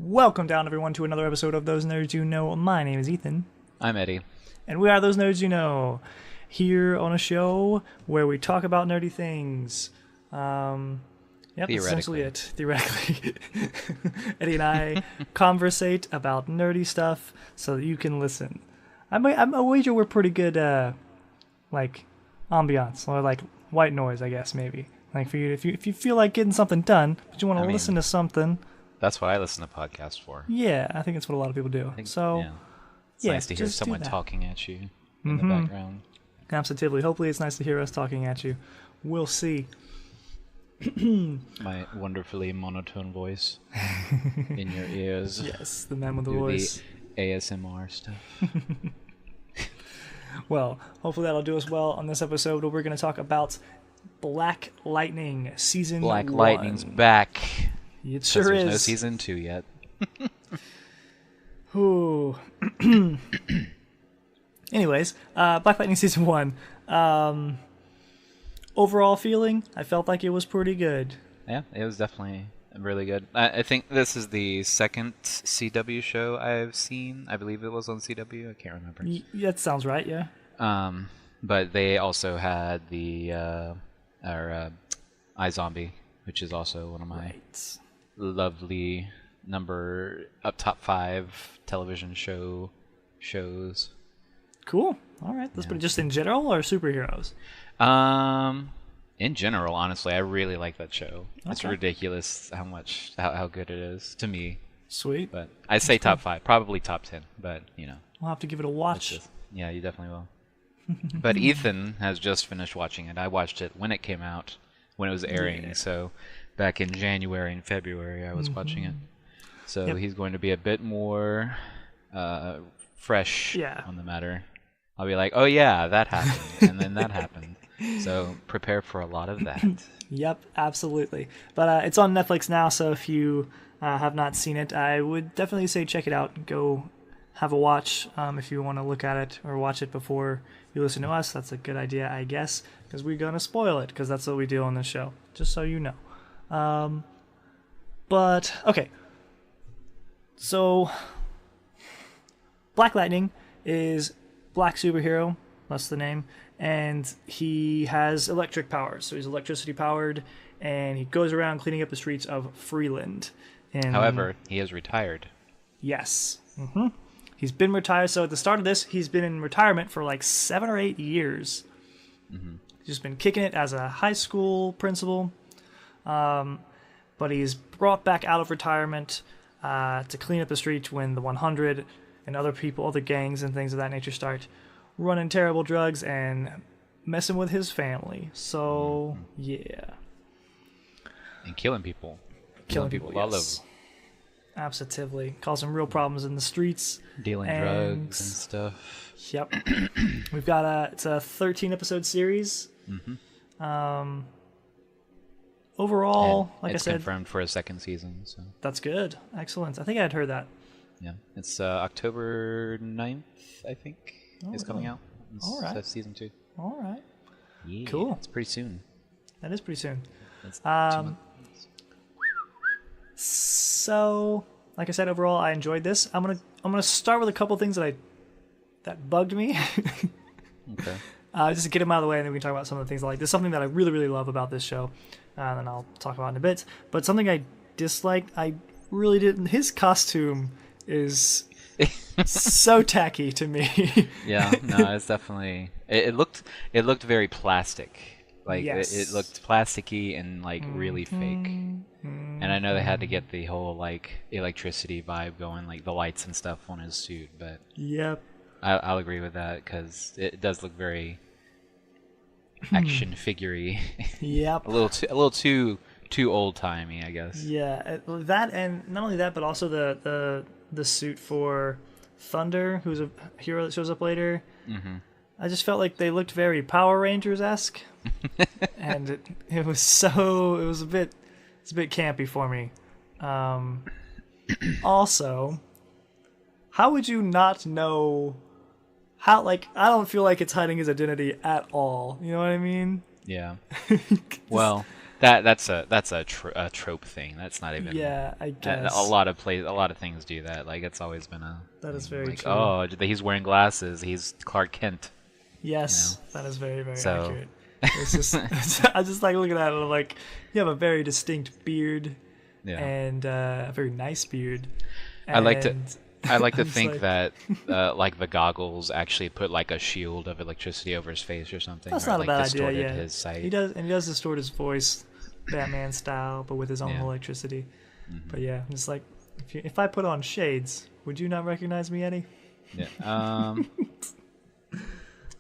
Welcome down, everyone, to another episode of Those Nerds You Know. My name is Ethan. I'm Eddie. And we are Those Nerds You Know, here on a show where we talk about nerdy things. That's essentially it. Theoretically. Eddie and I conversate about nerdy stuff so that you can listen. I wager we're pretty good, ambiance, or like white noise, I guess, maybe. Like for you, if you feel like getting something done, but you want to listen to something. That's what I listen to podcasts for. Yeah, I think that's what a lot of people do. It's nice to hear someone talking at you in the background. Absolutely. Hopefully it's nice to hear us talking at you. We'll see. My wonderfully monotone voice in your ears. Yes, the man with the voice. The ASMR stuff. Well, hopefully that'll do us well on this episode where we're going to talk about Black Lightning Season 1. Black Lightning's back. It sure is. There's no Season 2 yet. Ooh. Anyways, Black Lightning Season 1. Overall feeling, I felt like it was pretty good. Yeah, it was definitely really good. I think this is the second CW show I've seen. I believe it was on CW. I can't remember. That sounds right, yeah. But they also had the iZombie, which is also one of my lovely top 5 television shows. Cool. All right. That's pretty. Just in general or superheroes? In general, honestly, I really like that show. Okay. It's ridiculous how good it is to me. Sweet. But I'd say top 5, probably top 10. But I'll have to give it a watch. Yeah, you definitely will. But Ethan has just finished watching it. I watched it when it came out, when it was airing. Yeah. So back in January and February, I was watching it. So he's going to be a bit more fresh on the matter. I'll be like, oh yeah, that happened, and then that happened. So prepare for a lot of that. Yep, absolutely. But it's on Netflix now, so if you have not seen it, I would definitely say check it out. Go have a watch if you want to look at it or watch it before you listen to us. That's a good idea, I guess, because we're going to spoil it, because that's what we do on this show, just so you know. But, okay. So, Black Lightning is black superhero, that's the name, and he has electric powers. So he's electricity powered, and he goes around cleaning up the streets of Freeland. However, he is retired. Yes. He's been retired. So at the start of this, he's been in retirement for like 7 or 8 years. He's just been kicking it as a high school principal. But he's brought back out of retirement to clean up the streets when the 100 and other people, other gangs and things of that nature start running terrible drugs and messing with his family. So, yeah. And killing people. Killing people, all yes. Over. Absolutely. Causing real problems in the streets. Dealing drugs and stuff. Yep. We've got it's a 13-episode series. Overall, like I said, it's confirmed for a second season. So that's good. Excellent. I think I had heard that. Yeah, it's October 9th, I think, is coming out. All right. Season 2. All right. Yeah, cool. It's pretty soon. That is pretty soon. That's 2 months. So, like I said, overall, I enjoyed this. I'm gonna start with a couple things that bugged me. Okay. Just to get them out of the way, and then we can talk about some of the things I like. There's something that I really, really love about this show, and then I'll talk about it in a bit. But something I disliked, I really didn't. His costume is so tacky to me. Yeah, no, it's definitely. It looked very plastic. Like it looked plasticky and like really fake. And I know they had to get the whole like electricity vibe going, like the lights and stuff on his suit. But yep, I'll agree with that because it does look very action figure-y. Yep, a little too old timey, I guess. Yeah, that, and not only that, but also the suit for Thunder, who's a hero that shows up later. I just felt like they looked very Power Rangers-esque, and it was a bit campy for me. Also, how would you not know how? Like, I don't feel like it's hiding his identity at all. You know what I mean? Yeah. Well, that's a trope thing. That's not even. Yeah, I guess. A lot of things do that. Like it's always been a. That is very like, true. oh, he's wearing glasses. He's Clark Kent. Yes, that is very, very So- accurate. It's just, I just like looking at it. I'm like, you have a very distinct beard Yeah. and a very nice beard. I like to- and I like to it's think that like the goggles actually put like a shield of electricity over his face or something. that's or, not like, a bad idea. distorted Yeah, his sight. he does distort his voice, Batman style, but with his own Yeah. electricity. Mm-hmm. But yeah, it's like if I put on shades, would you not recognize me, Eddie? Yeah.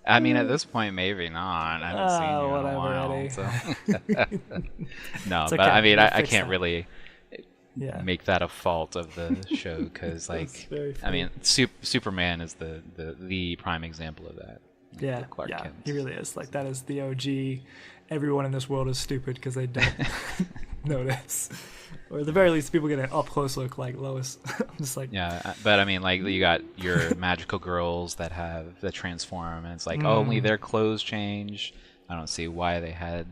I mean, at this point, maybe not. I haven't seen you in a while. Eddie. So. No, It's but okay, I mean, we'll I fix can't that. really Yeah. make that a fault of the show because, That's like, very I funny. mean, Superman is the prime example of that. Like, Yeah, the Clark yeah, Kent. he really is. Like that is the OG. Everyone in this world is stupid because they don't notice, or at the very least, people get an up close look like Lois. I'm just like, Yeah, but I mean, like you got your magical girls that transform, and it's like only their clothes change. I don't see why they had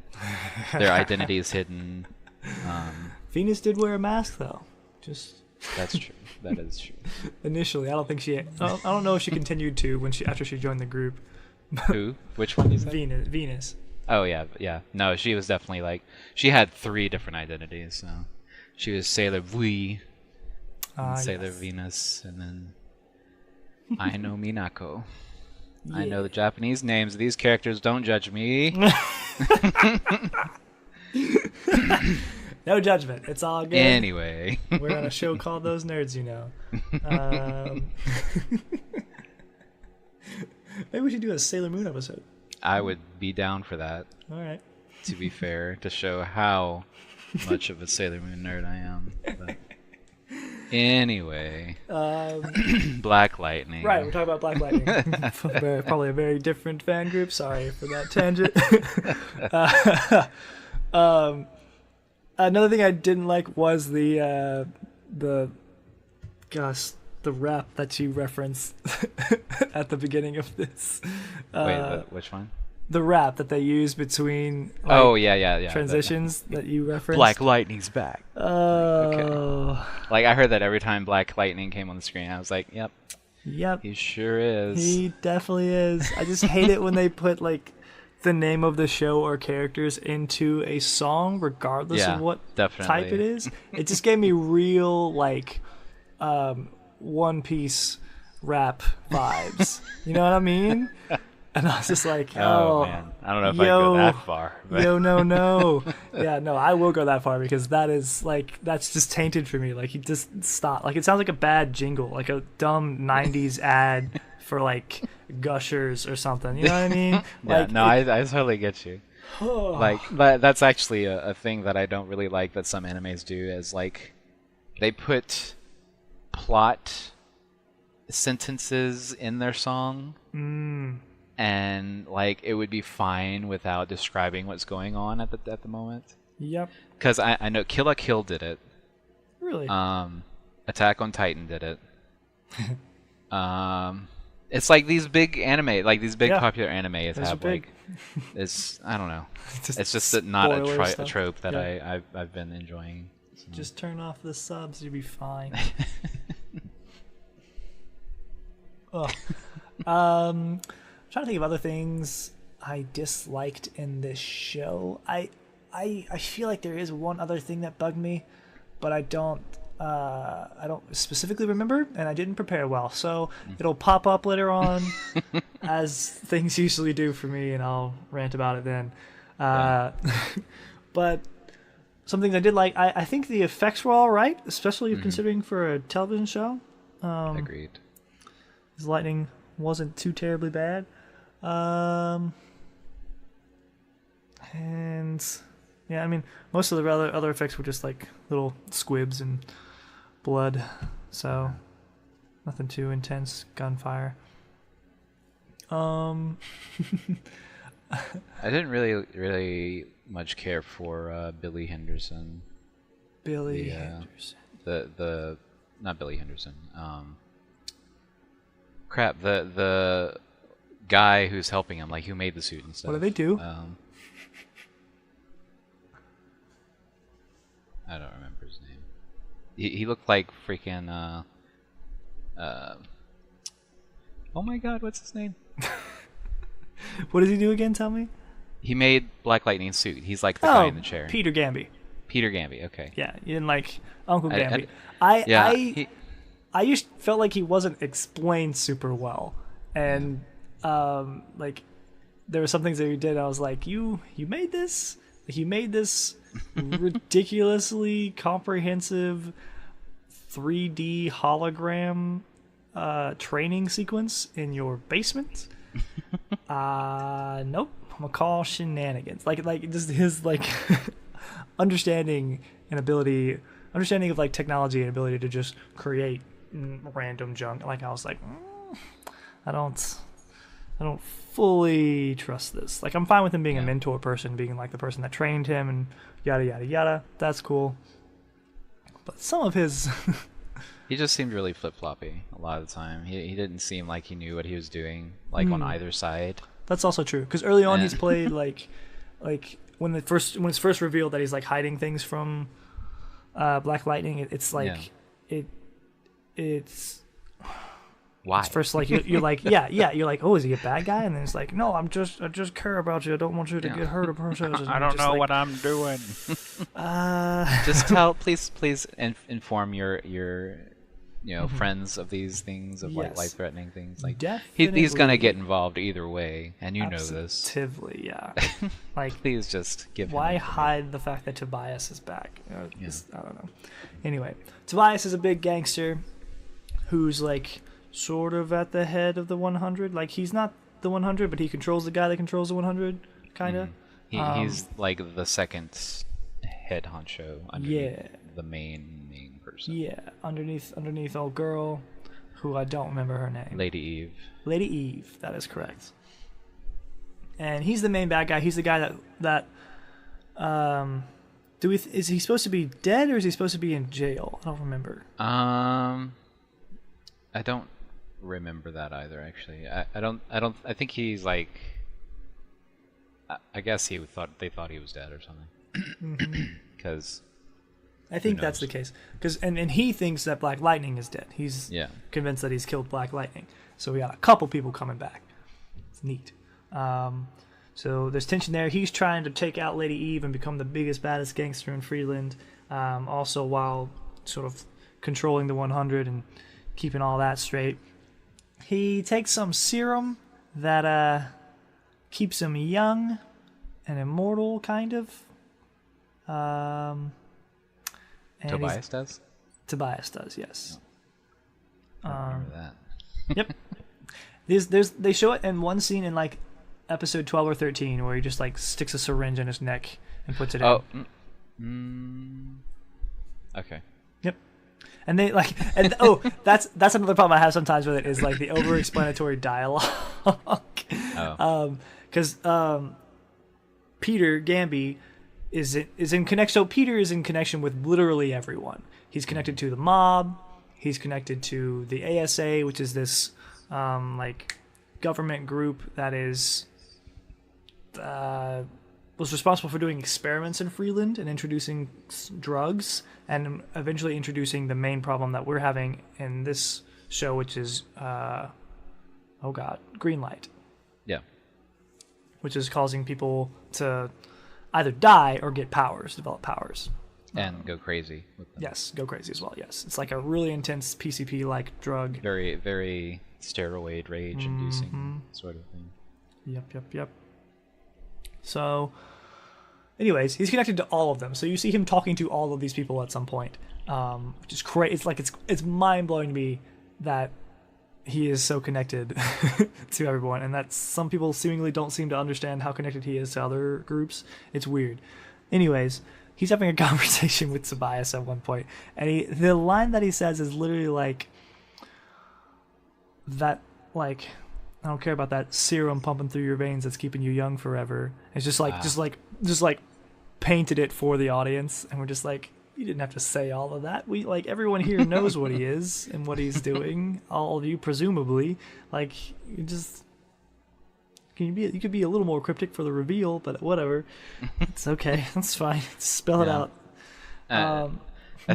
their identities hidden. Venus did wear a mask though. Just That's true. That is true. initially, I don't think she. I don't know if she continued to after she joined the group. Who? Which one you said? Venus. Oh yeah, yeah. No, she was definitely like she had 3 different identities. So she was Sailor V, and Sailor Yes. Venus, and then I know Minako. I know Yeah. the Japanese names of these characters. Don't judge me. No judgment. It's all good. Anyway, We're on a show called Those Nerds You Know. Maybe we should do a Sailor Moon episode. I would be down for that. All right. To be fair, to show how much of a Sailor Moon nerd I am. But anyway, Black Lightning. Right, we're talking about Black Lightning. Probably a very different fan group. Sorry for that tangent. Another thing I didn't like was the rap that you referenced at the beginning of this. Wait, which one? The rap that they use between yeah. transitions that you referenced. Black Lightning's back. Oh. Like I heard that every time Black Lightning came on the screen, I was like, "Yep, Yep. he sure is." He definitely is. I just hate it when they put like the name of the show or characters into a song, regardless Yeah, of what definitely. type it is. It just gave me real like One Piece rap vibes. You know what I mean? And I was just like, Oh, oh, man, I don't know if I go that far. But no. Yeah, no, I will go that far because that's just tainted for me. Like, he just stop. Like, it sounds like a bad jingle, like a dumb 90s ad for, like, Gushers or something. You know what I mean? yeah, Like, no, I totally get you. Like, but that's actually a thing that I don't really like that some animes do. Is like, they put plot sentences in their song. And like it would be fine without describing what's going on at the moment. Yep. Because I know Kill la Kill did it. Really? Attack on Titan did it. It's like these big anime, like these big Yeah. popular animes Those are have big. like, I don't know. Just It's just not a spoiler stuff. trope that Yeah. I've been enjoying. So. Just turn off the subs, you'll be fine. Ugh. Trying to think of other things I disliked in this show. I feel like there is one other thing that bugged me, but I don't specifically remember, and I didn't prepare well. So it'll pop up later on, as things usually do for me, and I'll rant about it then. But some things I did like. I think the effects were all right, especially considering for a television show. Agreed. His lightning wasn't too terribly bad. And yeah, I mean, most of the other effects were just like little squibs and blood, so nothing too intense. Gunfire. I didn't really much care for Billy Henderson. Billy Henderson. The not Billy Henderson. Crap, the guy who's helping him, like who made the suit and stuff. What do they do? I don't remember his name. He looked like freaking oh my god, what's his name? What does he do again? Tell me. He made Black Lightning's suit. He's like the guy in the chair. Peter Gamby. Peter Gamby. Okay. Yeah, you didn't like Uncle Gamby. I just felt like he wasn't explained super well, and like there were some things that he did. I was like, you made this. You made this ridiculously comprehensive 3D hologram training sequence in your basement. Nope. I'm gonna call shenanigans. Like just his like understanding of like technology and ability to just create random junk. Like I was like, I don't fully trust this. Like I'm fine with him being a mentor person, being like the person that trained him and yada yada yada. That's cool. But some of his he just seemed really flip-floppy a lot of the time. He didn't seem like he knew what he was doing, like on either side. That's also true, because early on he's played like when it's first revealed that he's like hiding things from Black Lightning. It's like it's why? It's first like you're like you're like, oh, is he a bad guy? And then it's like, no, I just care about you. I don't want you to get hurt or process. I don't know what I'm doing. Just please inform your friends of these things, of like life-threatening things. Like he's gonna get involved either way, and you know this. Positively, yeah. Like please just give. Why hide the fact that Tobias is back? I don't know. Anyway, Tobias is a big gangster who's like sort of at the head of the 100. Like he's not the 100, but he controls the guy that controls the 100, kind of. He's like the second head honcho underneath the main person. Yeah, underneath old girl, who I don't remember her name. Lady Eve. Lady Eve, that is correct. And he's the main bad guy. He's the guy that is he supposed to be dead or is he supposed to be in jail? I don't remember. I don't remember that either. Actually, I think he's like. I guess they thought he was dead or something. Because. I think that's the case. And he thinks that Black Lightning is dead. He's convinced that he's killed Black Lightning. So we got a couple people coming back. It's neat. So there's tension there. He's trying to take out Lady Eve and become the biggest, baddest gangster in Freeland. Also while sort of controlling the 100 and keeping all that straight. He takes some serum that keeps him young and immortal, kind of. Tobias does? Tobias does, yes. I remember that. Yep. They show it in one scene in like episode 12 or 13 where he just like sticks a syringe in his neck and puts it in. Okay. Yep. And they like, that's another problem I have sometimes with it is like the over-explanatory dialogue. Because Peter Gamby is in connection. So Peter is in connection with literally everyone. He's connected to the mob. He's connected to the ASA, which is this like government group that was responsible for doing experiments in Freeland and introducing drugs, and eventually introducing the main problem that we're having in this show, which is green light. Yeah. Which is causing people to either die or get powers, develop powers. And go crazy with them. Yes, go crazy as well, yes. It's like a really intense PCP-like drug. Very, very steroid rage-inducing sort of thing. Yep. So, anyways, he's connected to all of them. So you see him talking to all of these people at some point. Which is crazy. It's like it's mind-blowing to me that he is so connected to everyone, and that some people seemingly don't seem to understand how connected he is to other groups. It's weird. Anyways, he's having a conversation with Tobias at one point, and the line that he says is literally like that, like, I don't care about that serum pumping through your veins that's keeping you young forever. It's just like painted it for the audience, and we're just like, you didn't have to say all of that. We like everyone here knows what he is and what he's doing. All of you, presumably, like you could be a little more cryptic for the reveal, but whatever. It's okay. That's fine. Spell it out. I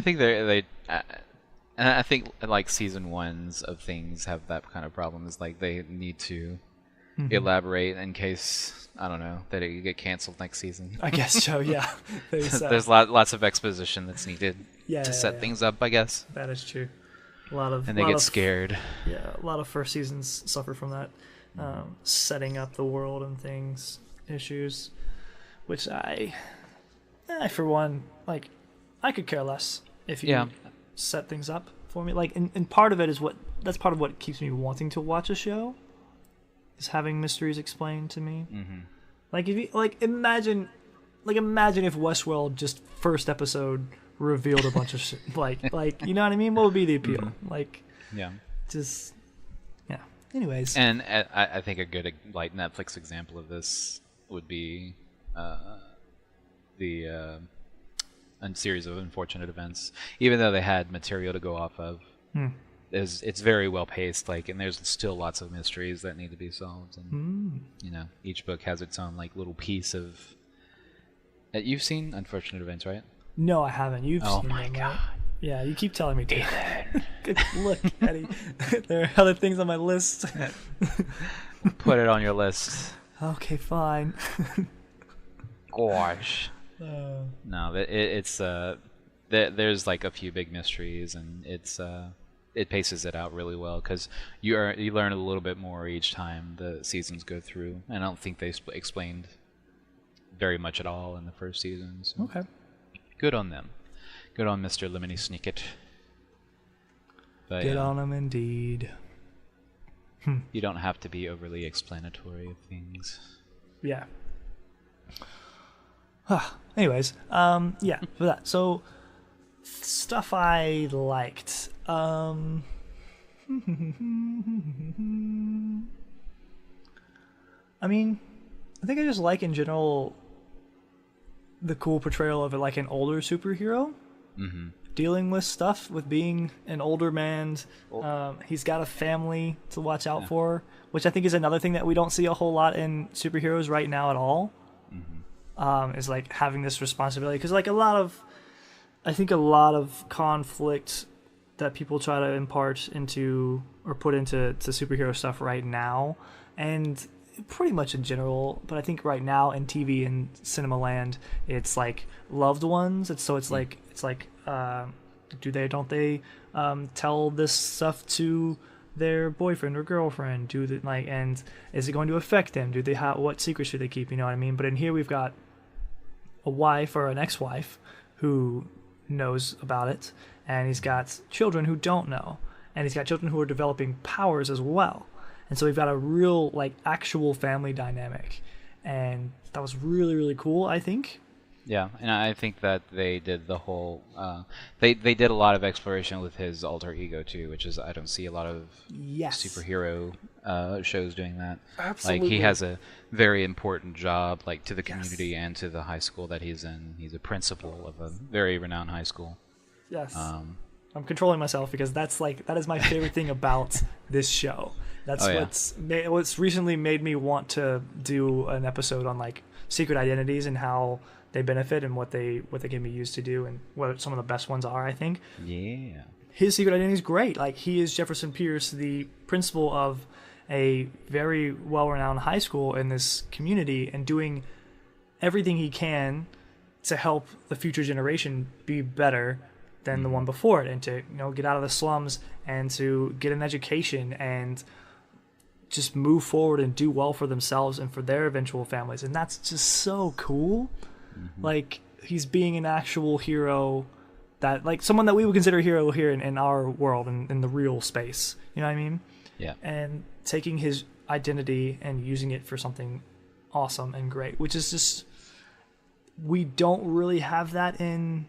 think they and I think like season ones of things have that kind of problem. Is like they need to elaborate in case I don't know that it get canceled next season. I guess so. Yeah. There's lots of exposition that's needed to set things up. I guess that is true. And they get scared. Yeah, a lot of first seasons suffer from that, setting up the world and things issues, which I for one, like, I could care less if you set things up for me. Like, and part of it is that's part of what keeps me wanting to watch a show, is having mysteries explained to me. Mm-hmm. Like, if you imagine if Westworld just first episode revealed a bunch of shit, like you know what I mean? What would be the appeal? Mm-hmm. Like, yeah, just yeah. Anyways, and I think a good like Netflix example of this would be the a series of unfortunate events. Even though they had material to go off of, it's very well paced. Like, and there's still lots of mysteries that need to be solved. And you know, each book has its own like little piece of. You've seen Unfortunate Events, right? No, I haven't. You've seen them, my god! Right? Yeah, you keep telling me to. Look, Eddie, there are other things on my list. Put it on your list. Okay, fine. Gosh. No, it's there's like a few big mysteries, and it paces it out really well because you learn a little bit more each time the seasons go through. And I don't think they explained very much at all in the first season. So. Okay. Good on them. Good on Mr. Lemony Snicket. But, good on him indeed. You don't have to be overly explanatory of things. Yeah. Anyways, yeah, for that. So, stuff I liked. I mean, I think I just like in general the cool portrayal of it, like an older superhero dealing with stuff, with being an older man. He's got a family to watch out for, which I think is another thing that we don't see a whole lot in superheroes right now at all. Is like having this responsibility, because like I think a lot of conflict that people try to impart into or put into superhero stuff right now, and pretty much in general, but I think right now in TV and cinema land, it's like loved ones. It's like don't they tell this stuff to their boyfriend or girlfriend? And is it going to affect them? What secrets should they keep? You know what I mean? But in here we've got a wife or an ex-wife who knows about it, and he's got children who don't know, and he's got children who are developing powers as well. And so we've got a real, like, actual family dynamic. And that was really, really cool, I think. Yeah, and I think that they did the whole... they did a lot of exploration with his alter ego, too, which is... I don't see a lot of superhero shows doing that. Absolutely. Like, he has a very important job, like, to the community and to the high school that he's in. He's a principal of a very renowned high school. Yes. I'm controlling myself because that is my favorite thing about this show. That's what's recently made me want to do an episode on like secret identities and how they benefit and what they can be used to do and what some of the best ones are, I think. Yeah. His secret identity is great. Like, he is Jefferson Pierce, the principal of a very well-renowned high school in this community, and doing everything he can to help the future generation be better than the one before it, and to get out of the slums and to get an education and just move forward and do well for themselves and for their eventual families. And that's just so cool. Like, he's being an actual hero, that like someone that we would consider a hero here in our world and in the real space. You know what I mean? Yeah. And taking his identity and using it for something awesome and great, which is just, we don't really have that in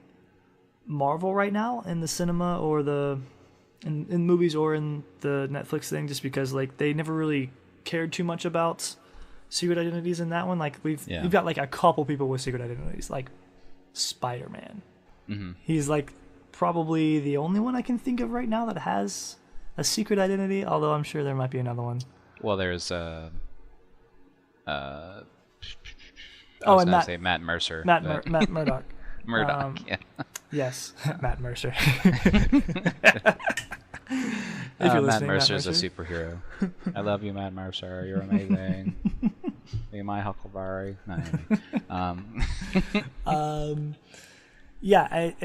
Marvel right now, in the cinema or in movies or in the Netflix thing, just because like they never really cared too much about secret identities in that one. Like we've got like a couple people with secret identities, like Spider-Man. He's like probably the only one I can think of right now that has a secret identity, although I'm sure there might be another one. Well, there's Matt Matt Mercer. Matt Murdock. Murdoch. Yeah. Yes, Matt Mercer. Matt Mercer's a superhero. I love you, Matt Mercer. You're amazing. Be my Huckleberry. No, anyway.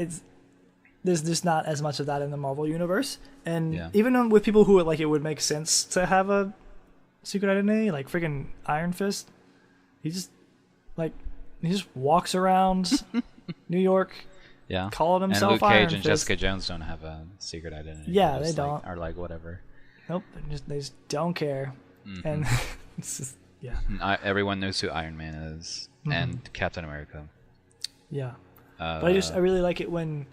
There's just not as much of that in the Marvel universe, and even with people who it would make sense to have a secret identity, like friggin' Iron Fist. He just walks around New York. Yeah, calling himself and Luke Cage Iron and Fist. Jessica Jones don't have a secret identity. Yeah, they don't. Are like whatever. Nope, they just don't care. Mm-hmm. And it's just everyone knows who Iron Man is and Captain America. Yeah, but I really like it when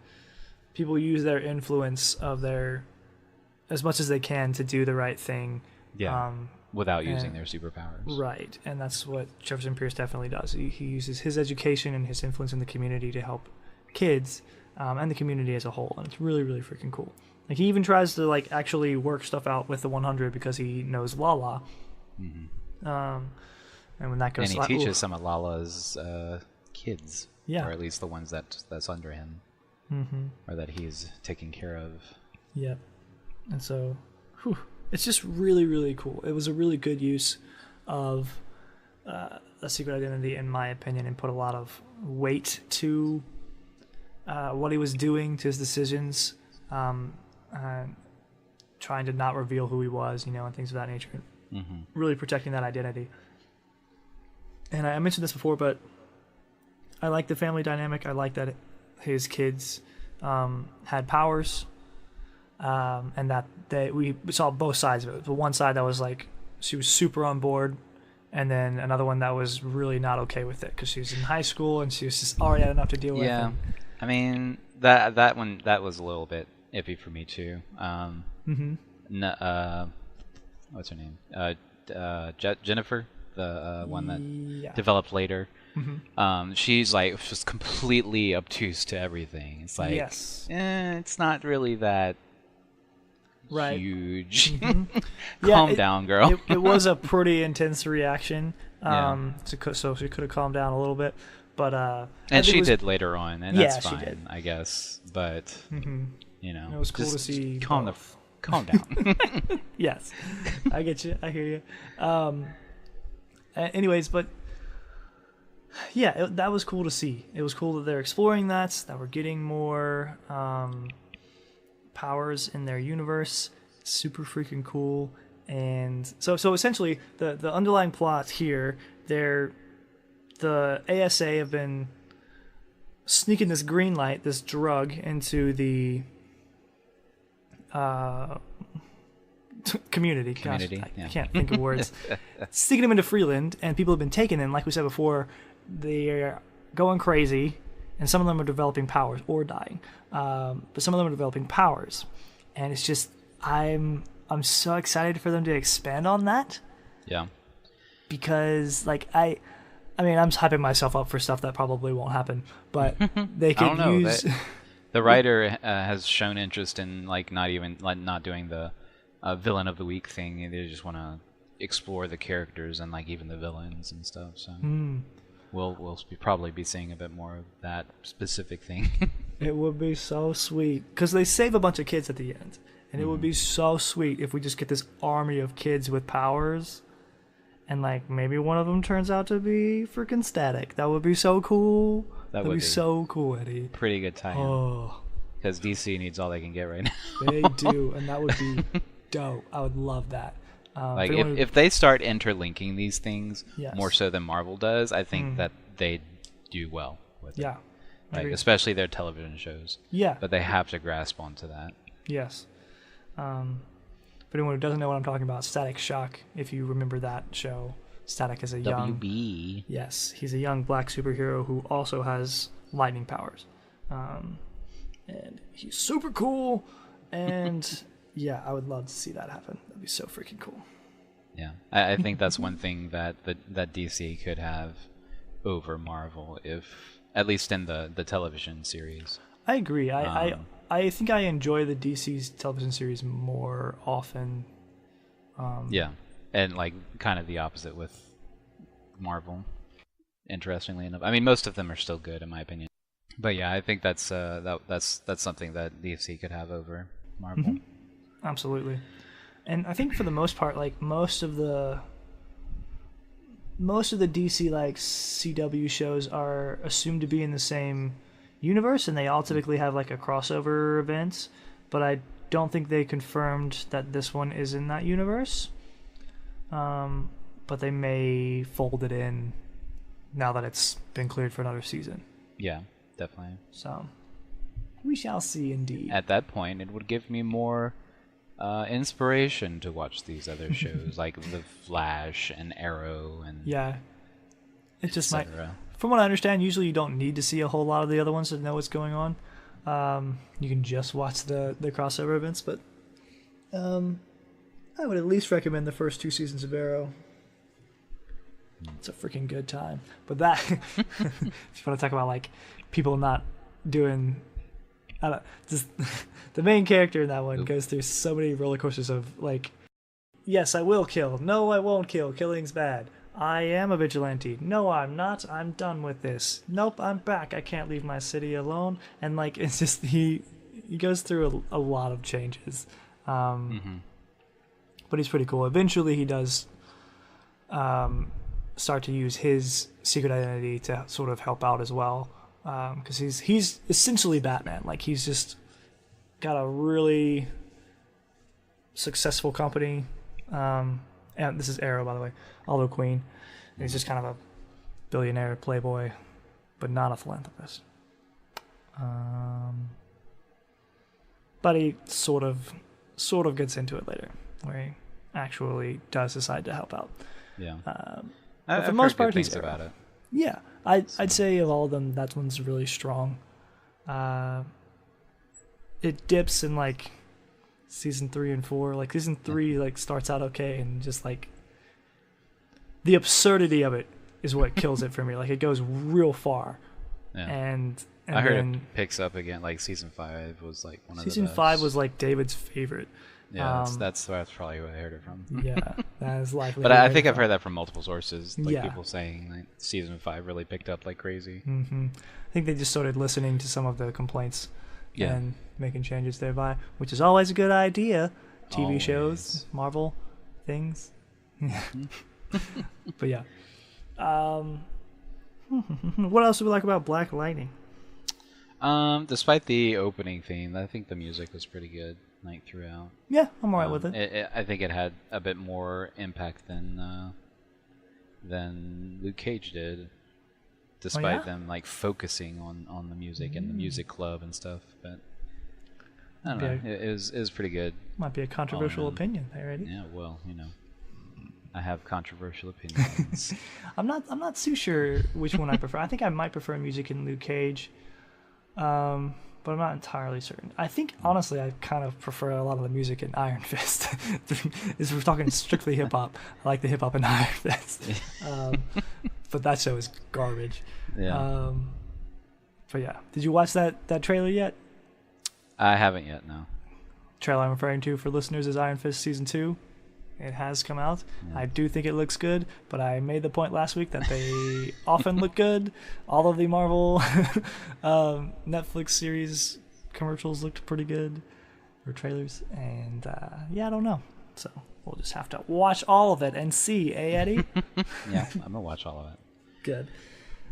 people use their influence of their as much as they can to do the right thing. Yeah. Without using their superpowers. Right, and that's what Jefferson Pierce definitely does. He uses his education and his influence in the community to help kids and the community as a whole, and it's really, really freaking cool. Like, he even tries to actually work stuff out with the 100 because he knows Lala. Mm-hmm. And when that goes, and he teaches some of Lala's kids, or at least the ones that's under him, or that he's taking care of. Yeah, and so, it's just really, really cool. It was a really good use of a secret identity, in my opinion, and put a lot of weight to what he was doing, to his decisions, trying to not reveal who he was, and things of that nature. Really protecting that identity. And I mentioned this before, but I like the family dynamic. I like that his kids had powers. And that we saw both sides of it. The one side that was she was super on board, and then another one that was really not okay with it because she was in high school and she was just already had enough to deal with. Yeah, I mean that one was a little bit iffy for me too. What's her name? Jennifer, the one that developed later. She's just completely obtuse to everything. It's it's not really that. Right. Huge. Calm down, girl. it was a pretty intense reaction. So she could have calmed down a little bit, but and she did later on, and that's fine, she did. I guess. But it was cool to see. Calm down. Yes, I get you. I hear you. Anyways, but that was cool to see. It was cool that they're exploring that we're getting more powers in their universe. Super freaking cool. And so essentially the underlying plot here, the ASA have been sneaking this green light, this drug, into the community. Gosh, I can't think of words. Sneaking them into Freeland, and people have been taking them. Like we said before, they're going crazy, and some of them are developing powers or dying. But some of them are developing powers, and it's just I'm so excited for them to expand on that. Yeah. Because I mean, I'm hyping myself up for stuff that probably won't happen, but they could use. The writer has shown interest in not doing the villain of the week thing. They just want to explore the characters and even the villains and stuff. So we'll probably be seeing a bit more of that specific thing. It would be so sweet because they save a bunch of kids at the end, and it would be so sweet if we just get this army of kids with powers. And maybe one of them turns out to be freaking Static. That would be so cool. That would be so cool, Eddie. Pretty good tie-in. Oh, because DC needs all they can get right now. They do, and that would be dope. I would love that. If they start interlinking these things more so than Marvel does, I think that they do well with it. Yeah, especially their television shows. Yeah, but they have to grasp onto that. Yes. For anyone who doesn't know what I'm talking about, Static Shock, if you remember that show, Static is a young... WB. Yes, he's a young black superhero who also has lightning powers. And he's super cool, and yeah, I would love to see that happen. That'd be so freaking cool. Yeah, I think that's one thing that DC could have over Marvel, if at least in the television series. I agree. I think I enjoy the DC's television series more often. Yeah, and kind of the opposite with Marvel. Interestingly enough, I mean, most of them are still good in my opinion. But yeah, I think that's something that DC could have over Marvel. Mm-hmm. Absolutely. And I think for the most part, like most of the DC like CW shows are assumed to be in the same universe, and they all typically have like a crossover event, but I don't think they confirmed that this one is in that universe. But they may fold it in now that it's been cleared for another season. Yeah, definitely. So we shall see, indeed. At that point, it would give me more inspiration to watch these other shows like The Flash and Arrow and yeah. It just might. From what I understand, usually you don't need to see a whole lot of the other ones to know what's going on. You can just watch the crossover events, but I would at least recommend the first 2 seasons of Arrow. It's a freaking good time. But that, if you want to talk about like people not doing, just the main character in that one goes through so many roller coasters of like, yes, I will kill. No, I won't kill. Killing's bad. I am a vigilante. No, I'm not. I'm done with this. Nope, I'm back. I can't leave my city alone. And like, it's just he goes through a lot of changes. But he's pretty cool. Eventually, he does start to use his secret identity to sort of help out as well, because he's essentially Batman. Like he's just got a really successful company, and this is Arrow, by the way, Oliver Queen. And he's just kind of a billionaire playboy, but not a philanthropist. But he sort of gets into it later, where he actually does decide to help out. Yeah. But for the most part, he's about it. Yeah, I'd say of all of them, that one's really strong. It dips in like season 3 and 4. Like season 3 like starts out okay, and just like the absurdity of it is what kills it for me. Like it goes real far. Yeah. And I heard it picks up again. Like season 5 was like one of the best. Season 5 was like David's favorite. Yeah, that's probably where I heard it from. Yeah, that is likely. But I think I've heard that from multiple sources, like people saying like season 5 really picked up like crazy. Mm-hmm. I think they just started listening to some of the complaints and making changes thereby, which is always a good idea. TV shows, Marvel things. But yeah. What else do we like about Black Lightning? Despite the opening theme, I think the music was pretty good. Like throughout. Yeah, I'm alright with it. I think it had a bit more impact than Luke Cage did, despite them like focusing on the music and the music club and stuff. But I don't know. It was pretty good. Might be a controversial opinion there, Eddie. Yeah, well, I have controversial opinions. I'm not too sure which one I prefer. I think I might prefer music in Luke Cage. But I'm not entirely certain. I think, honestly, I kind of prefer a lot of the music in Iron Fist. If we're talking strictly hip-hop, I like the hip-hop in Iron Fist. But that show is garbage. Yeah. But yeah. Did you watch that trailer yet? I haven't yet, no. Trailer I'm referring to for listeners is Iron Fist Season 2. It has come out. Yeah. I do think it looks good, but I made the point last week that they often look good. All of the Marvel Netflix series commercials looked pretty good, or trailers, and I don't know. So we'll just have to watch all of it and see, Eddie? Yeah, I'm going to watch all of it. Good.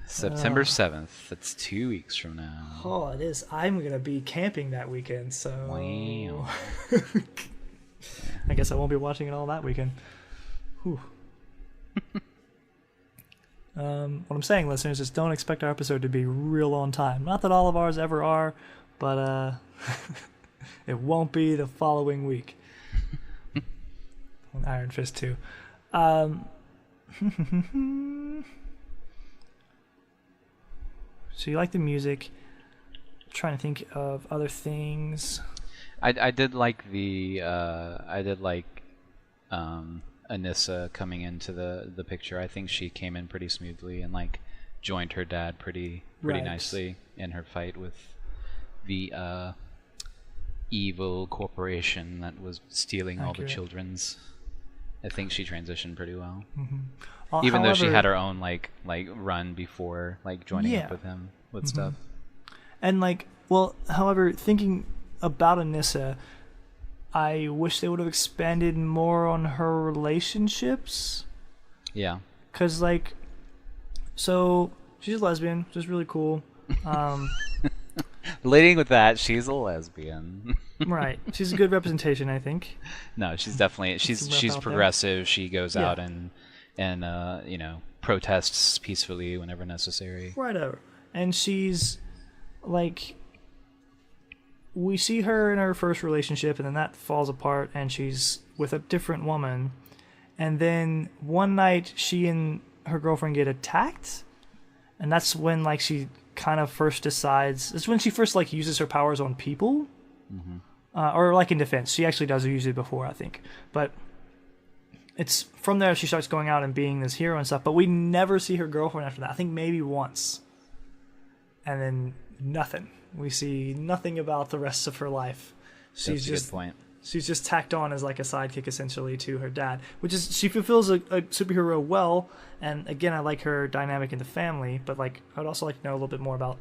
September 7th. That's 2 weeks from now. Oh, it is. I'm going to be camping that weekend, so... Wow. I guess I won't be watching it all that weekend. Whew. What I'm saying, listeners, is don't expect our episode to be real on time. Not that all of ours ever are, but it won't be the following week. On Iron Fist 2. So you like the music. I'm trying to think of other things. I did like Anissa coming into the picture. I think she came in pretty smoothly and like joined her dad pretty nicely in her fight with the evil corporation that was stealing all the children's. I think she transitioned pretty well. Mm-hmm. Even though she had her own like run before like joining up with him with stuff. And like, well, however, thinking about Anissa, I wish they would have expanded more on her relationships. Yeah. Cause like, so she's a lesbian, which is really cool. Leading with that, she's a lesbian. Right. She's a good representation, I think. No, she's definitely she's progressive. There. She goes out and you know, protests peacefully whenever necessary. Right over. And she's like, we see her in her first relationship, and then that falls apart, and she's with a different woman. And then one night, she and her girlfriend get attacked, and that's when like she kind of first decides. It's when she first like uses her powers on people, or like in defense. She actually does use it before, I think, but it's from there she starts going out and being this hero and stuff. But we never see her girlfriend after that. I think maybe once, and then nothing. We see nothing about the rest of her life. That's a good point. She's just tacked on as like a sidekick essentially to her dad, which is she fulfills a superhero well. And again, I like her dynamic in the family, but like I'd also like to know a little bit more about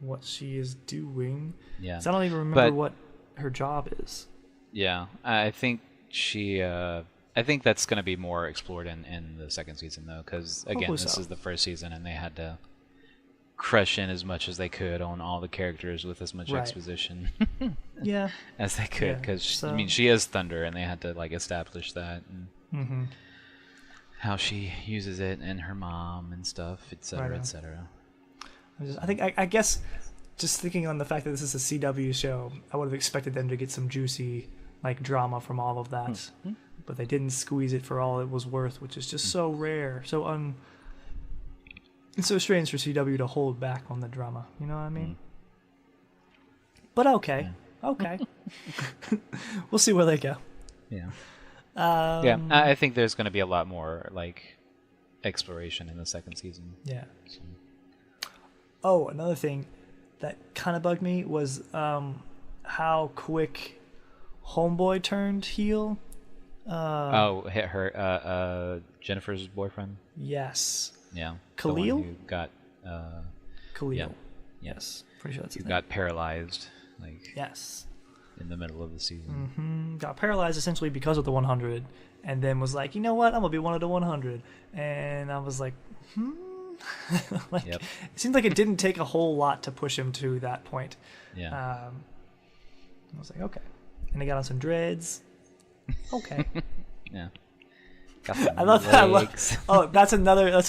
what she is doing. Yeah, 'cause I don't even remember what her job is. Yeah, I think I think that's going to be more explored in the second season though, because again, this is the first season, and they had to crush in as much as they could on all the characters with as much exposition as they could, because I mean, she is Thunder, and they had to like establish that and how she uses it, and her mom and stuff, etc., etc. I guess just thinking on the fact that this is a CW show, I would have expected them to get some juicy like drama from all of that, but they didn't squeeze it for all it was worth, which is just so rare, It's so strange for CW to hold back on the drama, you know what I mean? But okay. We'll see where they go. Yeah. I think there's going to be a lot more like exploration in the second season. Yeah. So. Oh, another thing that kind of bugged me was how quick Homeboy turned heel. Jennifer's boyfriend? Yes. Yeah. Khalil? Who got Khalil. Yeah. Yes. Pretty sure that's who his name. got paralyzed yes. in the middle of the season. Got paralyzed essentially because of the 100, and then was like, you know what? I'm gonna be one of the 100. And I was like, It seemed like it didn't take a whole lot to push him to that point. Yeah. I was like, okay. And he got on some dreads. Okay. Yeah. I love that. Oh, that's another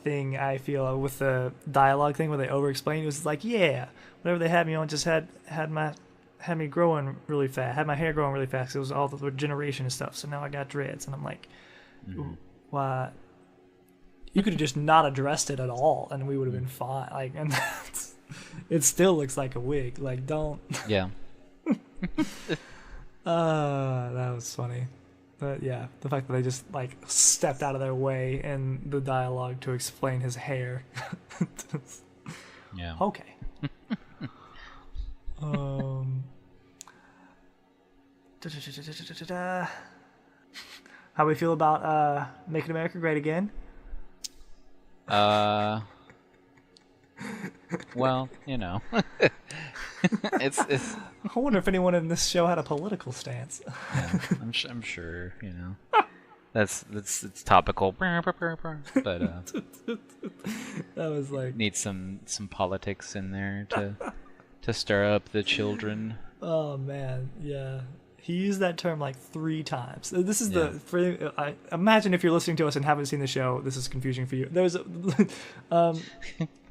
thing I feel with the dialogue thing where they over-explain. It was like, yeah, whatever they had me on just had me growing really fast, had my hair growing really fast. It was all the regeneration and stuff. So now I got dreads, and I'm like, why? You could have just not addressed it at all, and we would have been fine. Like, and it still looks like a wig. Like, don't. Yeah. That was funny. But yeah, the fact that they just like stepped out of their way in the dialogue to explain his hair. Yeah. Okay. How we feel about Making America Great Again? Well, you know, it's. I wonder if anyone in this show had a political stance. Yeah, I'm sure, you know, it's topical, but that was like need some politics in there to stir up the children. Oh man, yeah. He used that term like 3 times. This is I imagine if you're listening to us and haven't seen the show, this is confusing for you. There's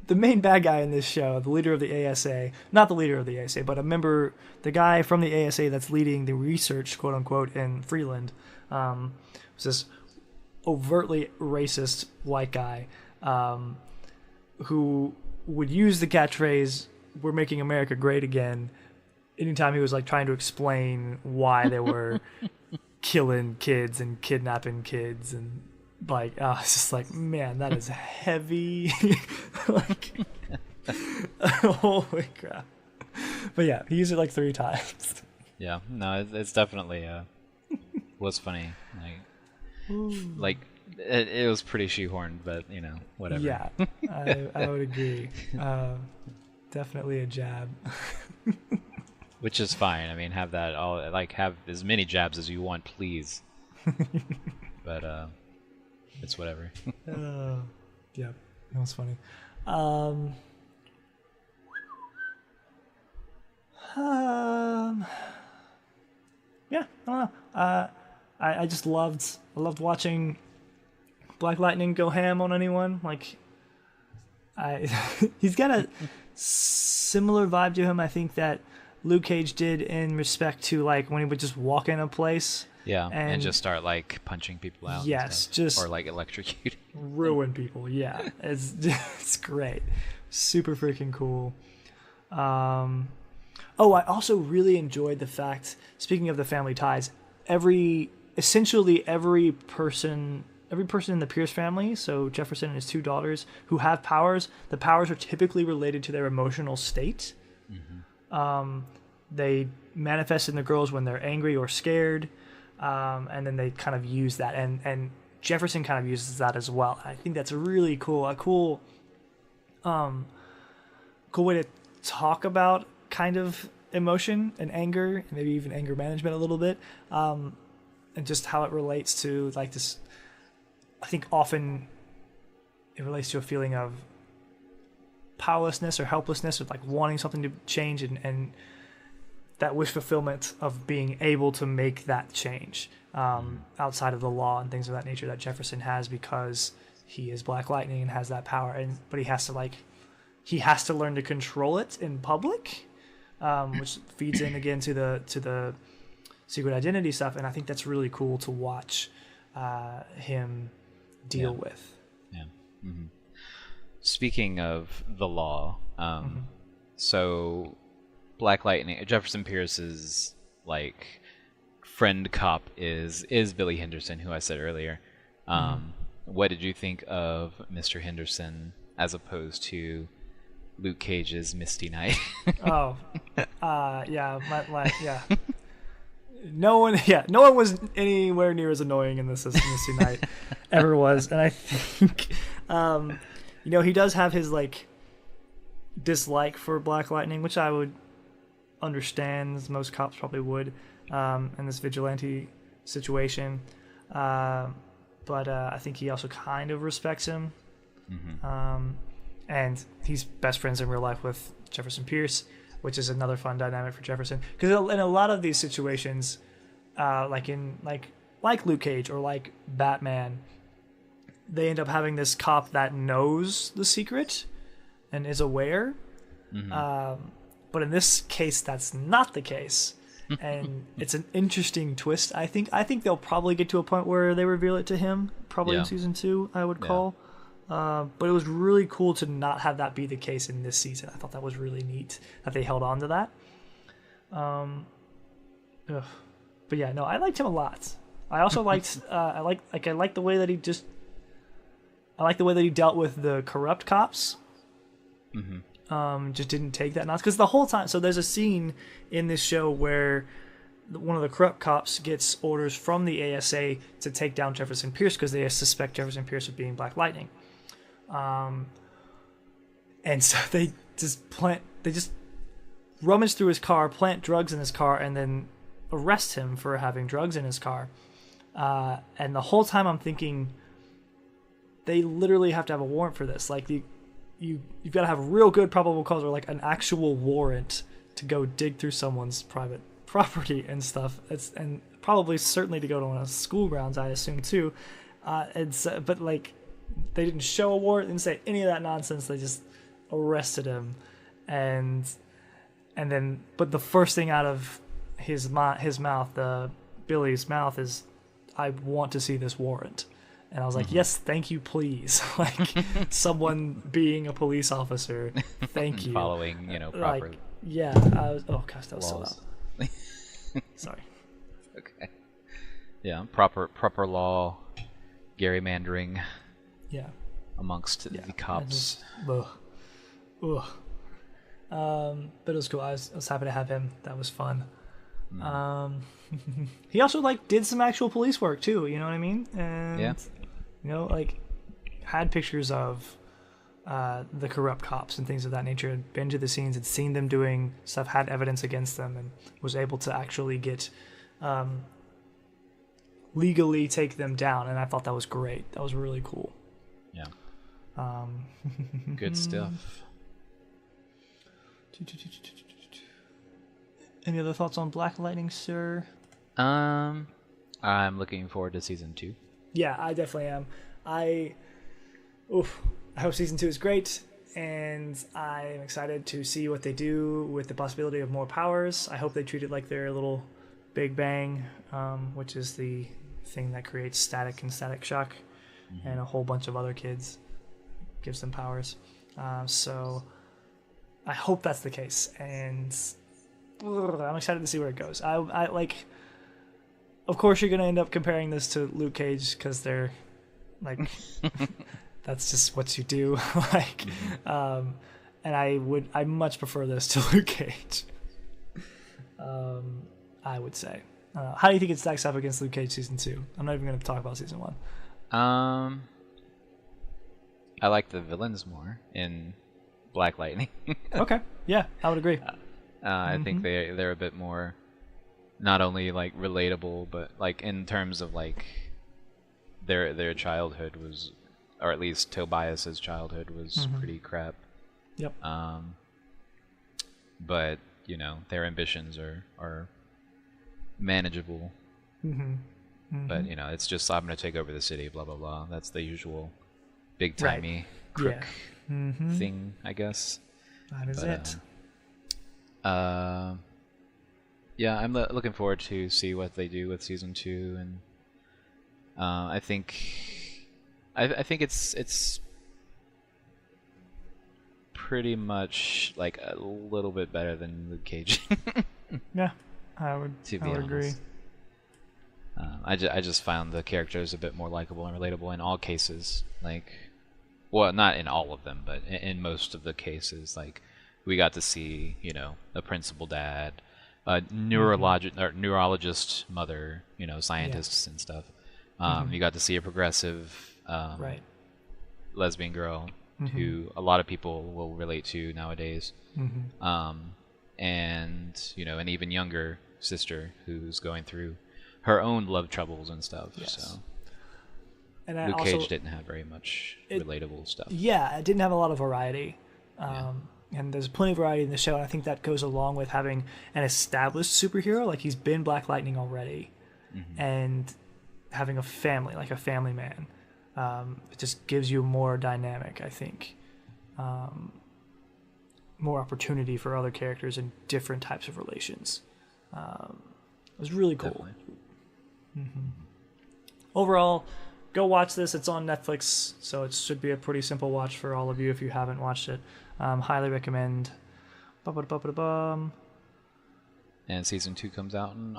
the main bad guy in this show, the leader of the ASA, not the leader of the ASA, but a member, the guy from the ASA that's leading the research, quote unquote, in Freeland, was this overtly racist white guy who would use the catchphrase, "We're making America great again," anytime he was like trying to explain why they were killing kids and kidnapping kids, and like it's just like, man, that is heavy. Like, holy crap. But yeah, he used it like 3 times. Yeah, no, it's definitely was funny. Like It was pretty shoehorned, but whatever. Yeah, I would agree. Definitely a jab. Which is fine. I mean, have that all have as many jabs as you want, please. But it's whatever. Yeah, that was funny. Yeah, I don't know. I just loved watching Black Lightning go ham on anyone. Like, he's got a similar vibe to him, I think, that Luke Cage did in respect to like when he would just walk in a place. Yeah, and just start like punching people out. Yes, just or like electrocuting. Ruin people. Yeah, it's great, super freaking cool. Oh, I also really enjoyed the fact. Speaking of the family ties, essentially every person in the Pierce family, so Jefferson and his two daughters, who have powers, the powers are typically related to their emotional state. Mm-hmm. They manifest in the girls when they're angry or scared, and then they kind of use that. And Jefferson kind of uses that as well. I think that's really cool. A cool way to talk about kind of emotion and anger, and maybe even anger management a little bit, and just how it relates to like this. I think often it relates to a feeling of powerlessness or helplessness, or like wanting something to change, and that wish fulfillment of being able to make that change outside of the law and things of that nature that Jefferson has, because he is Black Lightning and has that power, but he has to learn to control it in public, which feeds in again to the secret identity stuff, and I think that's really cool to watch him deal with. Yeah. Mm-hmm. Speaking of the law, so Black Lightning, Jefferson Pierce's like friend cop is Billy Henderson, who I said earlier. What did you think of Mr. Henderson as opposed to Luke Cage's Misty Knight? Yeah. No one was anywhere near as annoying in this as Misty Knight ever was, and I think, he does have his like dislike for Black Lightning, which I would understand, as most cops probably would, in this vigilante situation. But I think he also kind of respects him, and he's best friends in real life with Jefferson Pierce, which is another fun dynamic for Jefferson. Because in a lot of these situations, like Luke Cage or like Batman, they end up having this cop that knows the secret and is aware. But in this case, that's not the case, and it's an interesting twist. I think they'll probably get to a point where they reveal it to him, probably in season 2, I would call. But it was really cool to not have that be the case in this season. I thought that was really neat that they held on to that. But yeah, no, I liked him a lot. I also liked I like the way that he dealt with the corrupt cops. Just didn't take that nonsense, because the whole time. So there's a scene in this show where one of the corrupt cops gets orders from the ASA to take down Jefferson Pierce because they suspect Jefferson Pierce of being Black Lightning. And so they just rummage through his car, plant drugs in his car, and then arrest him for having drugs in his car. And the whole time I'm thinking, they literally have to have a warrant for this. Like you've got to have real good probable cause, or like an actual warrant to go dig through someone's private property and stuff. And probably certainly to go to one of the school grounds, I assume too. But like, they didn't show a warrant, didn't say any of that nonsense. They just arrested him, and then, but the first thing out of his mouth, Billy's mouth, is, "I want to see this warrant." And I was like, "Yes, thank you, please." Like, someone being a police officer, thank you. Following, proper. Like, yeah, I was. Oh gosh, that was laws. So loud. Sorry. Okay. Yeah, proper law, gerrymandering. Yeah. Amongst the cops. But it was cool. I was happy to have him. That was fun. He also did some actual police work too. You know what I mean? And like had pictures of the corrupt cops and things of that nature, had been to the scenes, had seen them doing stuff, had evidence against them, and was able to actually get legally take them down. And I thought that was great. That was really cool. Yeah. Good stuff. Any other thoughts on Black Lightning, sir? I'm looking forward to season 2. Yeah, I definitely am. I hope season 2 is great, and I'm excited to see what they do with the possibility of more powers. I hope they treat it like their little Big Bang, which is the thing that creates static and static shock, and a whole bunch of other kids gives them powers. So I hope that's the case, and I'm excited to see where it goes. I like. Of course, you're going to end up comparing this to Luke Cage because they're like, that's just what you do. Like, and I much prefer this to Luke Cage. I would say. How do you think it stacks up against Luke Cage season 2? I'm not even going to talk about season 1. I like the villains more in Black Lightning. Okay, yeah, I would agree. I think they're a bit more, not only like relatable, but like in terms of like their childhood was, or at least Tobias's childhood was pretty crap. Yep. But their ambitions are manageable. But it's just, I'm gonna take over the city, blah blah blah. That's the usual big timey crook thing, I guess. That is it. Yeah, I'm looking forward to see what they do with season 2, and I think it's pretty much like a little bit better than Luke Cage. Yeah, I would agree. I just found the characters a bit more likable and relatable in all cases. Like, well, not in all of them, but in most of the cases, like we got to see, a principal dad, a neurologist mother, scientists and stuff. You got to see a progressive lesbian girl who a lot of people will relate to nowadays, and an even younger sister who's going through her own love troubles and stuff. Yes. So and Luke Cage didn't have very much relatable stuff. Yeah, it didn't have a lot of variety. And there's plenty of variety in the show, and I think that goes along with having an established superhero, like he's been Black Lightning already, and having a family, like a family man. It just gives you more dynamic, I think. More opportunity for other characters and different types of relations. It was really cool. Overall, go watch this. It's on Netflix, so it should be a pretty simple watch for all of you if you haven't watched it. Highly recommend. And season 2 comes out in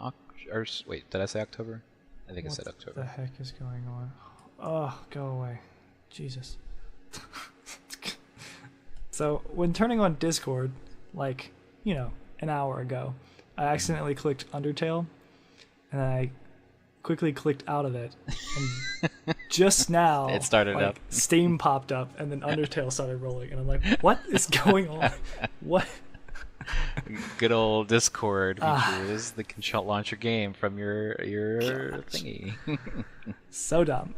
wait, did I say October? I think I said October. What the heck is going on? Oh, go away. Jesus. So, when turning on Discord, like, an hour ago, I accidentally clicked Undertale, and I quickly clicked out of it, and just now it started up. Steam popped up, and then Undertale started rolling, and I'm like, what is going on? What? Good old Discord features that can launch your game from your thingy. So dumb.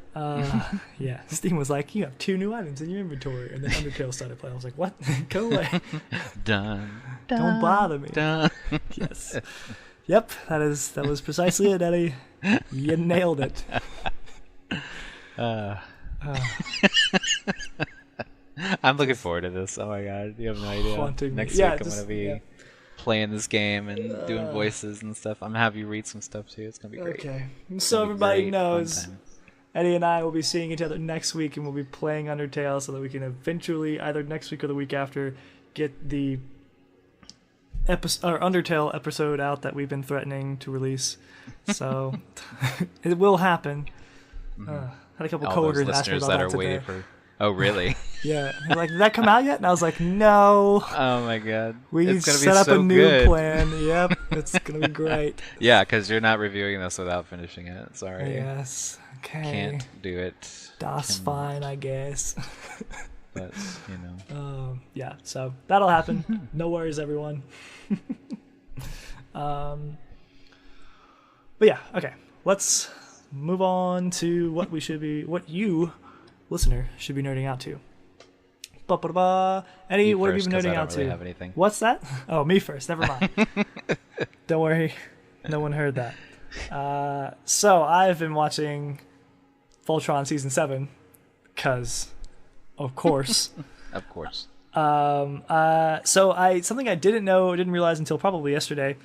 Yeah, Steam was like, you have 2 new items in your inventory, and then Undertale started playing. I was like, what? Go away. Done. Don't bother me. Done. Yes. Yep, that was precisely it, Eddie. You nailed it. I'm looking forward to this. Oh my god, you have no idea. Next week I'm gonna be playing this game and doing voices and stuff. I'm gonna have you read some stuff too. It's gonna be great. Okay, so everybody knows, Eddie and I will be seeing each other next week, and we'll be playing Undertale so that we can eventually, either next week or the week after, get the Undertale episode out that we've been threatening to release. So it will happen. Had a couple coworkers ask me about that today. Oh, really? Yeah. They're like, did that come out yet? And I was like, no. Oh my god. We It's gonna set be up so a new good. plan. Yep. It's going to be great. Yeah, because you're not reviewing this without finishing it. Sorry. Yes. Okay. Can't do it. That's fine, I guess. But, Yeah, so that'll happen. No worries, everyone. But yeah, okay. Let's move on to what you, listener, should be nerding out to. Ba-ba-da-ba. Eddie, You what have you first, been 'cause I nerding don't out really to? have anything. What's that? Oh, me first. Never mind. Don't worry. No one heard that. So I've been watching Voltron Season 7 because, of course. Of course. So something I didn't realize until probably yesterday,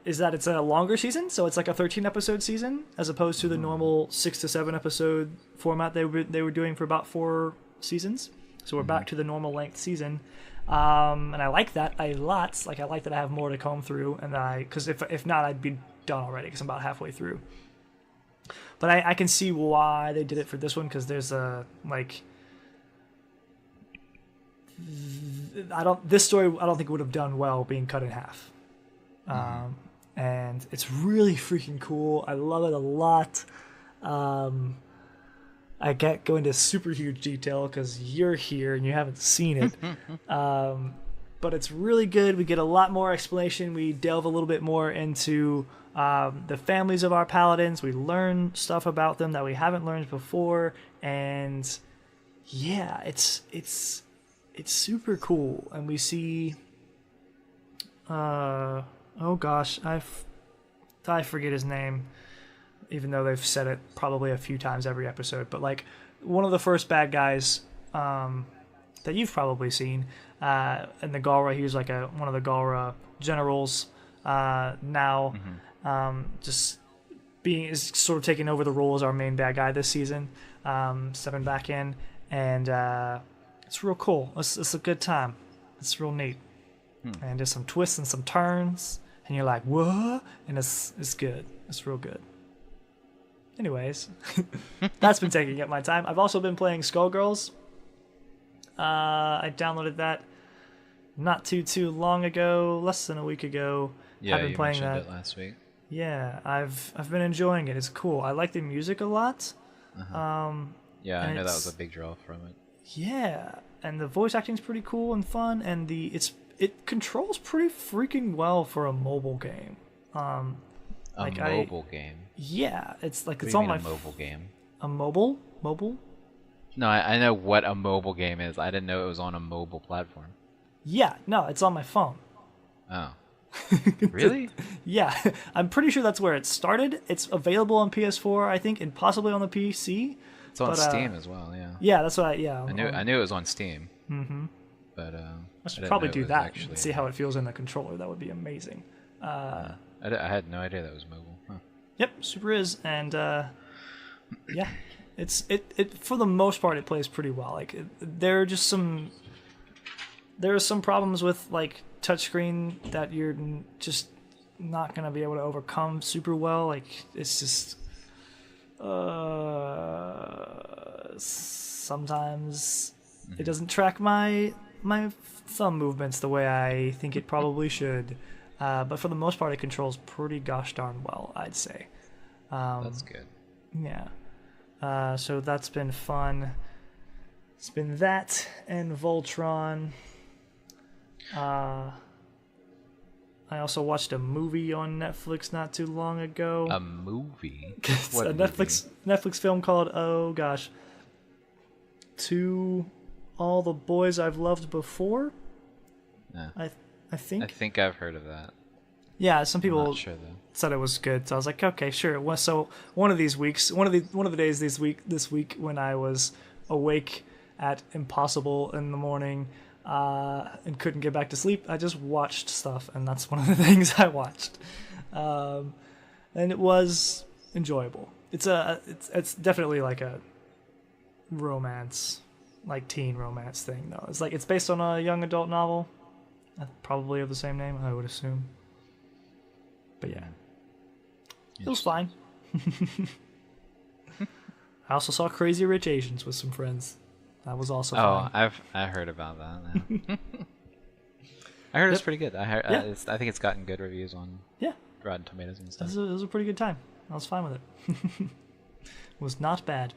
is that it's a longer season. So it's like a 13 episode season as opposed to the normal 6 to 7 episode format they were doing for about 4 seasons. So we're back to the normal length season. And I like that a lot. Like I like that I have more to comb through, and because if not, I'd be done already because I'm about halfway through. But I can see why they did it for this one because there's this story I don't think would have done well being cut in half. And it's really freaking cool. I love it a lot. I can't go into super huge detail because you're here and you haven't seen it. But it's really good. We get a lot more explanation. We delve a little bit more into the families of our paladins. We learn stuff about them that we haven't learned before. And yeah, it's super cool. And we see oh gosh, I forget his name, even though they've said it probably a few times every episode. But like one of the first bad guys that you've probably seen in the Galra, he was like one of the Galra generals now. Just is sort of taking over the role as our main bad guy this season, stepping back in, and it's real cool. It's a good time. It's real neat. And there's some twists and some turns, and you're like, what? And it's good. It's real good. Anyways, that's been taking up my time. I've also been playing Skullgirls. I downloaded that not too long ago, less than a week ago. Yeah, I've been playing mentioned that it last week. Yeah, I've been enjoying it. It's cool. I like the music a lot. Yeah, I know that was a big draw from it. Yeah, and the voice acting's pretty cool and fun, and it controls pretty freaking well for a mobile game. Mobile game. Yeah, it's like What it's do you on mean my a mobile game. A mobile? No, I know what a mobile game is. I didn't know it was on a mobile platform. Yeah, no, it's on my phone. Oh. Really? Yeah, I'm pretty sure that's where it started. It's available on PS4, I think, and possibly on the PC. It's on Steam as well, yeah. Yeah, that's what I knew it was on Steam. But I should probably do that and see how it feels in the controller. That would be amazing. I had no idea that was mobile. Huh. Yep, super is, and yeah, it for the most part it plays pretty well. Like there are some problems with like touchscreen that you're just not gonna be able to overcome super well. Like it's just sometimes it doesn't track my thumb movements the way I think it probably should. But for the most part, it controls pretty gosh darn well, I'd say. That's good. Yeah. So that's been fun. It's been that and Voltron. I also watched a movie on Netflix not too long ago. A movie? It's What a movie? Netflix film called, oh gosh, To All the Boys I've Loved Before. I think. I think I've heard of that. Yeah, some I'm people not sure though. said it was good, so I was like, okay, sure. So one of these weeks, one of the days this week when I was awake at impossible in the morning and couldn't get back to sleep, I just watched stuff, and that's one of the things I watched, and it was enjoyable. It's definitely like a romance, like teen romance thing though. It's based on a young adult novel, probably of the same name, I would assume. But yeah, it was fine. I also saw Crazy Rich Asians with some friends. That was also fun. I heard about that. Yeah. I heard it's pretty good. I think it's gotten good reviews on Rotten Tomatoes and stuff. It was a pretty good time. I was fine with it. It was not bad.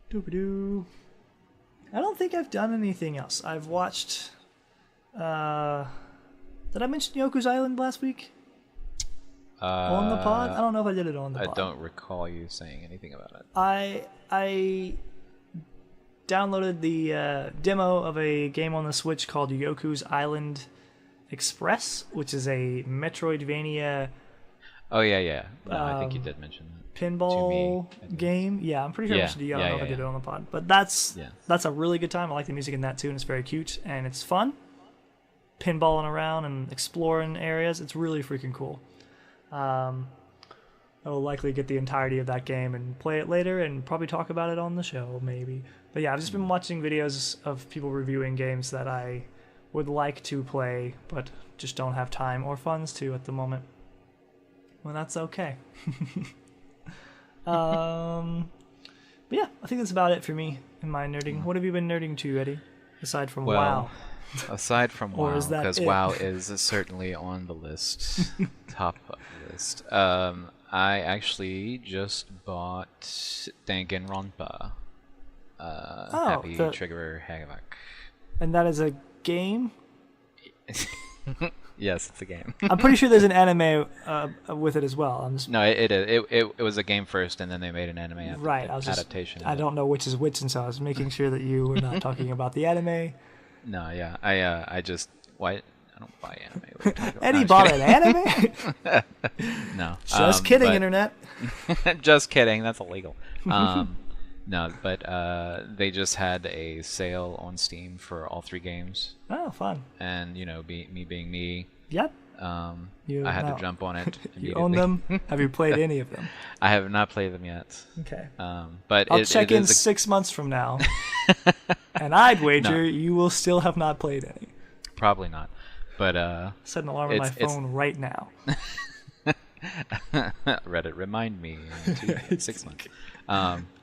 Doop-a-doo. I don't think I've done anything else. I've watched... did I mention Yoku's Island last week? On the pod? I don't know if I did it on the pod. I don't recall you saying anything about it. I downloaded the demo of a game on the Switch called Yoku's Island Express, which is a Metroidvania... Oh, yeah. No, I think you did mention that. Pinball game. Yeah, I'm pretty sure I mentioned it. I don't know if I did it on the pod. But that's a really good time. I like the music in that too, and it's very cute, and it's fun. Pinballing around and exploring areas. It's really freaking cool. I will likely get the entirety of that game and play it later and probably talk about it on the show, maybe. But yeah, I've just been watching videos of people reviewing games that I would like to play, but just don't have time or funds to at the moment. Well, that's okay. But yeah, I think that's about it for me in my nerding. What have you been nerding to, Eddie? Aside from WoW. Aside from WoW, because WoW is certainly on the list, top of the list. I actually just bought Danganronpa. Happy Trigger Havoc. And that is a game? Yes, it's a game. I'm pretty sure there's an anime with it as well. No, it was a game first, and then they made an anime adaptation. I don't know which is which, and so I was making sure that you were not talking about the anime. No, yeah, I don't buy anime. What are you talking about? Eddie bought an anime? No. Just kidding, internet. Just kidding. That's illegal. No, but they just had a sale on Steam for all 3 games. Oh, fun. And, me being me. Yep. I had to jump on it immediately. You own them? Have you played any of them? I have not played them yet. Okay. But I'll check in 6 months from now, and I'd wager you will still have not played any. Probably not. But set an alarm on my phone right now. Reddit, remind me in 6 months.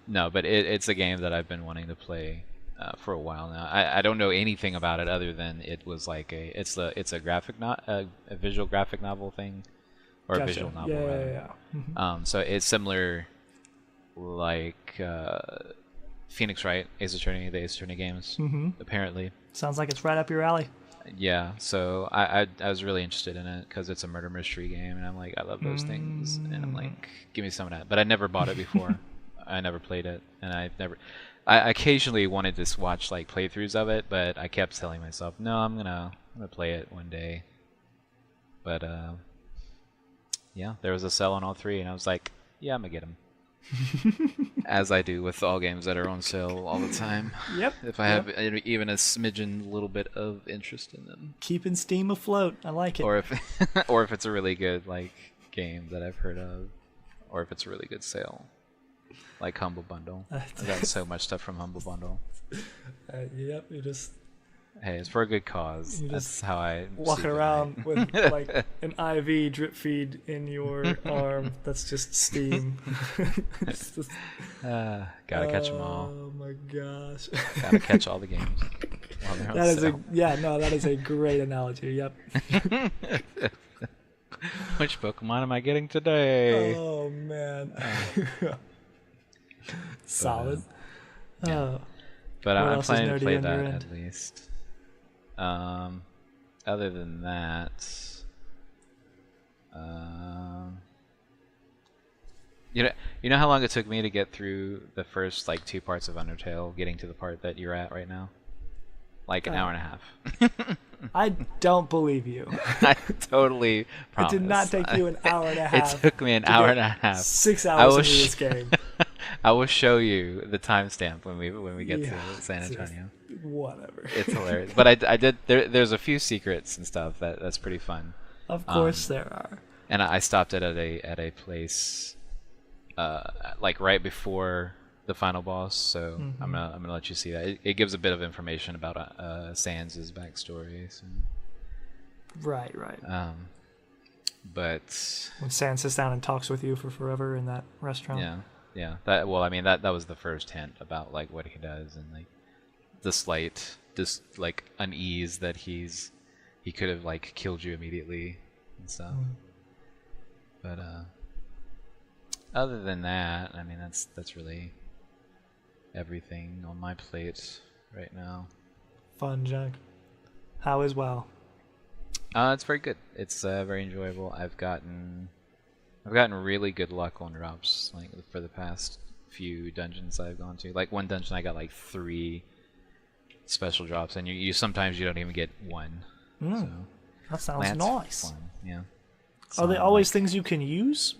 No, but it's a game that I've been wanting to play for a while now. I don't know anything about it other than it was like it's a visual graphic novel thing, or a visual novel rather. Yeah. Mm-hmm. So it's similar, like Phoenix Wright, the Ace Attorney games. Mm-hmm. Apparently, sounds like it's right up your alley. Yeah, so I was really interested in it because it's a murder mystery game, and I'm like, I love those things, and I'm like, give me some of that. But I never bought it before. I never played it, and I occasionally wanted to watch like playthroughs of it, but I kept telling myself, no, I'm gonna play it one day. But yeah, there was a sale on all 3, and I was like, yeah, I'm gonna get them. As I do with all games that are on sale all the time. Yep. If I have even a smidgen, little bit of interest in them. Keeping Steam afloat. I like it. Or if it's a really good like game that I've heard of, or if it's a really good sale. Like Humble Bundle. I got so much stuff from Humble Bundle. Yep, you just... Hey, it's for a good cause. That's how I... Walking around with like an IV drip feed in your arm that's just Steam. Gotta catch them all. Oh my gosh. Gotta catch all the games. That is a great analogy, yep. Which Pokemon am I getting today? Oh man. Solid. Yeah. But I'm planning to play that at least. Other than that, you know how long it took me to get through the first like 2 parts of Undertale, getting to the part that you're at right now? Like an hour and a half. I don't believe you. I totally promise. It did not take you an hour and a half. It took me an hour and a half. 6 hours into this game. I will show you the timestamp when we get to San Antonio. Whatever. It's hilarious. But I did. There's a few secrets and stuff that's pretty fun. Of course there are. And I stopped at a place, like right before the final boss. So I'm gonna let you see that. It gives a bit of information about Sans' backstory. So. Right. But when Sans sits down and talks with you for forever in that restaurant. Yeah. Yeah. That was the first hint about like what he does and like the slight just like unease that he could have like killed you immediately and stuff. But other than that, I mean that's really everything on my plate right now. Fun, Jack. How is WoW? It's very good. It's very enjoyable. I've gotten really good luck on drops like for the past few dungeons I've gone to. Like one dungeon I got like 3 special drops, and you sometimes you don't even get 1. So that sounds nice. Fun. Yeah. Are they always things you can use?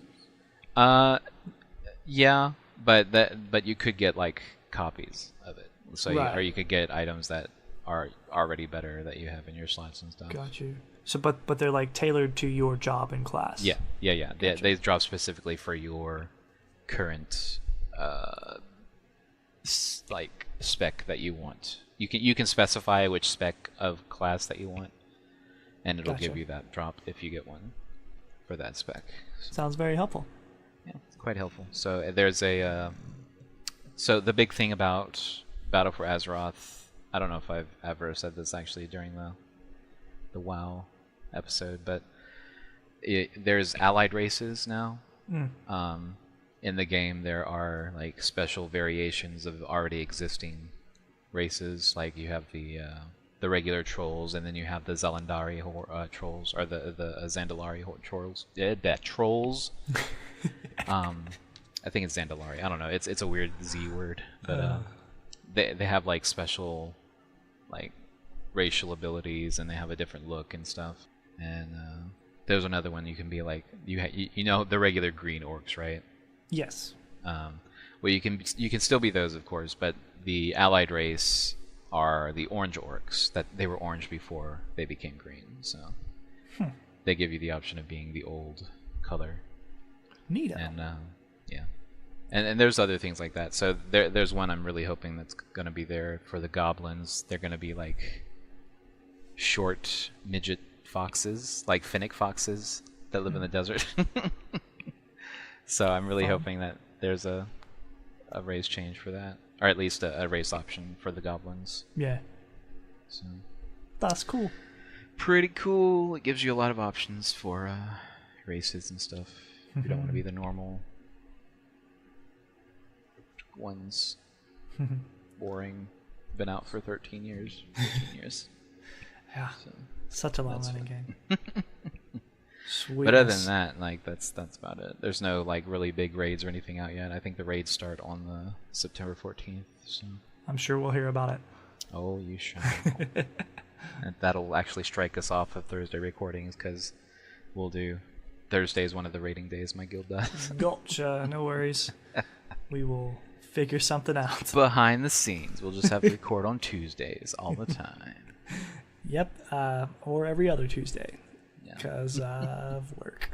Yeah, but you could get like copies of it. So right. Or you could get items that are already better that you have in your slots and stuff. Got you. So, but they're like tailored to your job in class. Yeah. Gotcha. They drop specifically for your current like spec that you want. You can specify which spec of class that you want, and it'll give you that drop if you get one for that spec. Sounds very helpful. Yeah, it's quite helpful. So there's so the big thing about Battle for Azeroth, I don't know if I've ever said this actually during the WoW episode, but there's allied races now. In the game, there are like special variations of already existing races. Like you have the regular trolls, and then you have the Zalandari trolls, or the Zandalari trolls. Trolls. I think it's Zandalari. I don't know. It's a weird Z word, but they have like special like racial abilities, and they have a different look and stuff. And there's another one you can be like you know the regular green orcs, right? Yes. Well, you can still be those, of course, but the allied race are the orange orcs. That they were orange before they became green, so they give you the option of being the old color. Neato. And yeah, and there's other things like that. So there's one I'm really hoping that's going to be there for the goblins. They're going to be like short midget foxes, like Finnick foxes that live in the desert. So I'm really hoping that there's a race change for that, or at least a race option for the goblins. Yeah. So that's cool. Pretty cool. It gives you a lot of options for races and stuff. If you don't want to be the normal ones. Boring. Been out for 13 years. 14 years. Yeah. So, such a long-running game. Sweetness. But other than that, like that's about it. There's no like really big raids or anything out yet. I think the raids start on the September 14th. So I'm sure we'll hear about it. Oh, you shall. And that'll actually strike us off of Thursday recordings, because we'll do Thursday's one of the raiding days my guild does. Gotcha. No worries. We will figure something out. Behind the scenes, we'll just have to record on Tuesdays all the time. Yep. Or every other Tuesday. Because of work.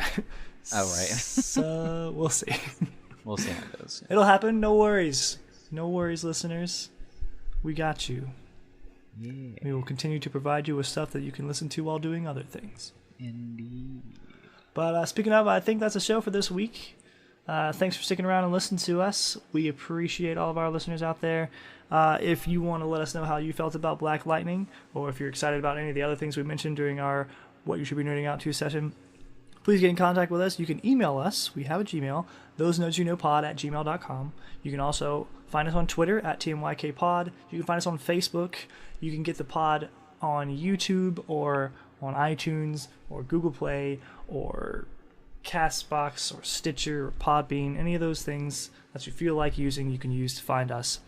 Oh, right. So we'll see. We'll see how it goes. It'll happen. No worries. No worries, listeners. We got you. Yeah. We will continue to provide you with stuff that you can listen to while doing other things. Indeed. But speaking of, I think that's a show for this week. Thanks for sticking around and listening to us. We appreciate all of our listeners out there. If you want to let us know how you felt about Black Lightning, or if you're excited about any of the other things we mentioned during our What You Should Be Nerding Out To session, please get in contact with us. You can email us. We have a Gmail, thosenerdsyouknowpod@gmail.com. You can also find us on Twitter @TMYKPod. You can find us on Facebook. You can get the pod on YouTube or on iTunes or Google Play or Castbox or Stitcher or Podbean. Any of those things that you feel like using, you can use to find us.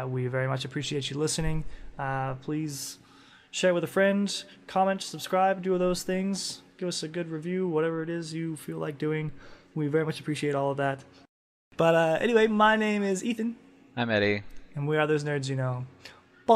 We very much appreciate you listening. Please share with a friend, comment, subscribe, do those things. Give us a good review, whatever it is you feel like doing. We very much appreciate all of that. But anyway, my name is Ethan. I'm Eddie. And we are Those Nerds You Know. Bye.